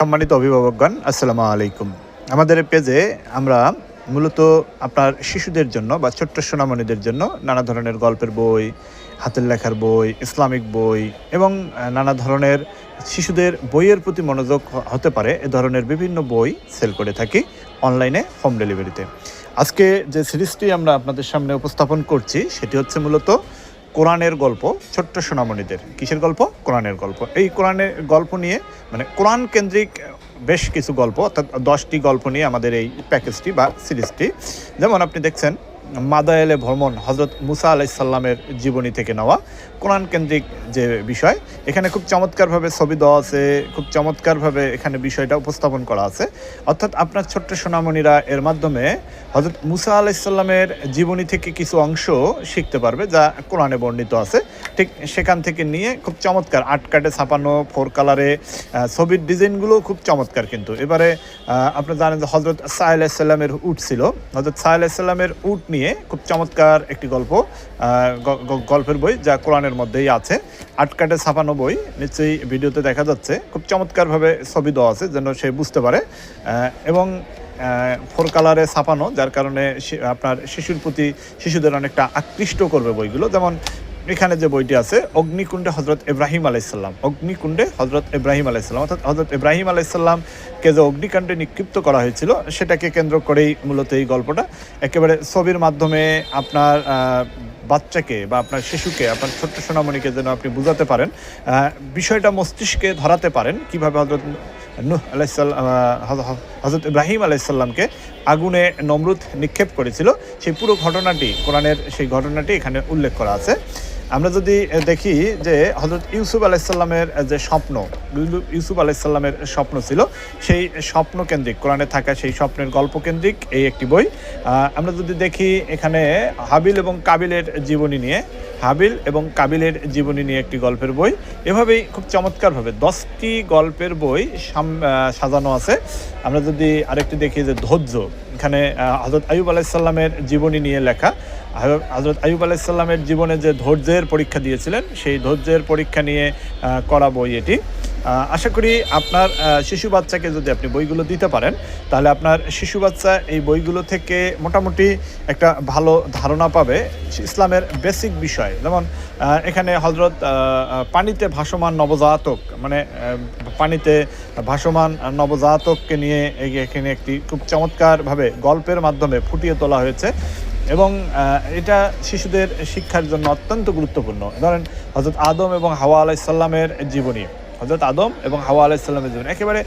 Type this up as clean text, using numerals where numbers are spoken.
সম্মানিত অভিভাবকগণ, আসসালামু আলাইকুম। আমাদের এই পেজে আমরা মূলত আপনার শিশুদের জন্য বা ছোট্ট সোনামণিদের জন্য নানা ধরনের গল্পের বই, হাতের লেখার বই, ইসলামিক বই এবং নানা ধরনের শিশুদের বইয়ের প্রতি মনোযোগ হতে পারে এ ধরনের বিভিন্ন বই সেল করে থাকি অনলাইনে হোম ডেলিভারিতে। আজকে যে সিরিজটি আমরা আপনাদের সামনে উপস্থাপন করছি সেটি হচ্ছে মূলত কোরআনের গল্প ছোট্ট সোনামণিদের। কিসের গল্প? কোরআনের গল্প। এই কোরআনের গল্প নিয়ে মানে কোরআন কেন্দ্রিক বেশ কিছু গল্প, অর্থাৎ 10টি গল্প নিয়ে আমাদের এই প্যাকেজটি বা সিরিজটি। যেমন আপনি দেখছেন মাদায়েলে ভ্রমণ, হজরত মুসা আলাইসাল্লামের জীবনী থেকে নেওয়া কোরআন কেন্দ্রিক যে বিষয়, এখানে খুব চমৎকারভাবে ছবি দেওয়া আছে, খুব চমৎকারভাবে এখানে বিষয়টা উপস্থাপন করা আছে। অর্থাৎ আপনার ছোট্ট সোনামণিরা এর মাধ্যমে হজরত মুসা আলাইসাল্লামের জীবনী থেকে কিছু অংশ শিখতে পারবে যা কোরআনে বর্ণিত আছে। ঠিক সেখান থেকে নিয়ে খুব চমৎকার আর্ট কার্ডে ছাপানো 4 কালারে ছবির ডিজাইনগুলো খুব চমৎকার। কিন্তু এবারে আপনারা জানেন যে হজরত সাহ আলাইসাল্লামের উট ছিল, হজরত সাহ আলাইসাল্লামের উট নিয়ে খুব চমৎকার একটি গল্পের বই যা কোরআনের মধ্যেই আছে। আর্ট কার্ডে ছাপানো বই, নিশ্চয়ই ভিডিওতে দেখা যাচ্ছে, খুব চমৎকারভাবে ছবি দেওয়া আছে যেন সে বুঝতে পারে, এবং 4 কালারে ছাপানো, যার কারণে আপনার শিশুদের অনেকটা আকৃষ্ট করবে বইগুলো। যেমন এখানে যে বইটি আছে অগ্নিকুণ্ডে হজরত ইব্রাহিম আলাইসাল্লাম, অগ্নিকুণ্ডে হজরত ইব্রাহিম আলাইসাল্লাম, অর্থাৎ হজরত ইব্রাহিম আলাইসাল্লামকে যে অগ্নিকাণ্ডে নিক্ষিপ্ত করা হয়েছিল সেটাকে কেন্দ্র করেই মূলত এই গল্পটা। একেবারে ছবির মাধ্যমে আপনার বাচ্চাকে বা আপনার শিশুকে, আপনার ছোট্ট সোনামণিকে যেন আপনি বুঝাতে পারেন, বিষয়টা মস্তিষ্কে ধরাতে পারেন কীভাবে হজরত নূহ আলাইসাল্লাম, হজরত ইব্রাহিম আলাইসাল্লামকে আগুনে নমরুদ নিক্ষেপ করেছিল, সেই পুরো ঘটনাটি, কোরআনের সেই ঘটনাটি এখানে উল্লেখ করা আছে। আমরা যদি দেখি যে হজরত ইউসুফ আলাইসাল্লামের যে স্বপ্ন, ইউসুফ আলাইসাল্লামের স্বপ্ন ছিল, সেই স্বপ্ন কেন্দ্রিক কোরআনে থাকা সেই স্বপ্নের গল্প কেন্দ্রিক এই একটি বই। আমরা যদি দেখি এখানে হাবিল এবং কাবিলের জীবনী নিয়ে একটি গল্পের বই। এভাবেই খুব চমৎকারভাবে 10টি গল্পের বই সাজানো আছে। আমরা যদি আরেকটি দেখি যে ধৈর্য, এখানে হজরত আইয়ুব আলাইসাল্লামের জীবনী নিয়ে লেখা। হজরত আইয়ুব আলাইসাল্লামের জীবনে যে ধৈর্যের পরীক্ষা দিয়েছিলেন সেই ধৈর্যের পরীক্ষা নিয়ে করা বই এটি। আশা করি আপনার শিশু বাচ্চাকে যদি আপনি বইগুলো দিতে পারেন তাহলে আপনার শিশু বাচ্চা এই বইগুলো থেকে মোটামুটি একটা ভালো ধারণা পাবে ইসলামের বেসিক বিষয়। যেমন এখানে হজরত পানিতে ভাসমান নবজাতক, মানে পানিতে ভাসমান নবজাতককে নিয়ে এখানে একটি খুব চমৎকারভাবে গল্পের মাধ্যমে ফুটিয়ে তোলা হয়েছে এবং এটা শিশুদের শিক্ষার জন্য অত্যন্ত গুরুত্বপূর্ণ। ধরেন হজরত আদম এবং হাওয়া আলাইসাল্লামের জীবনী, একেবারে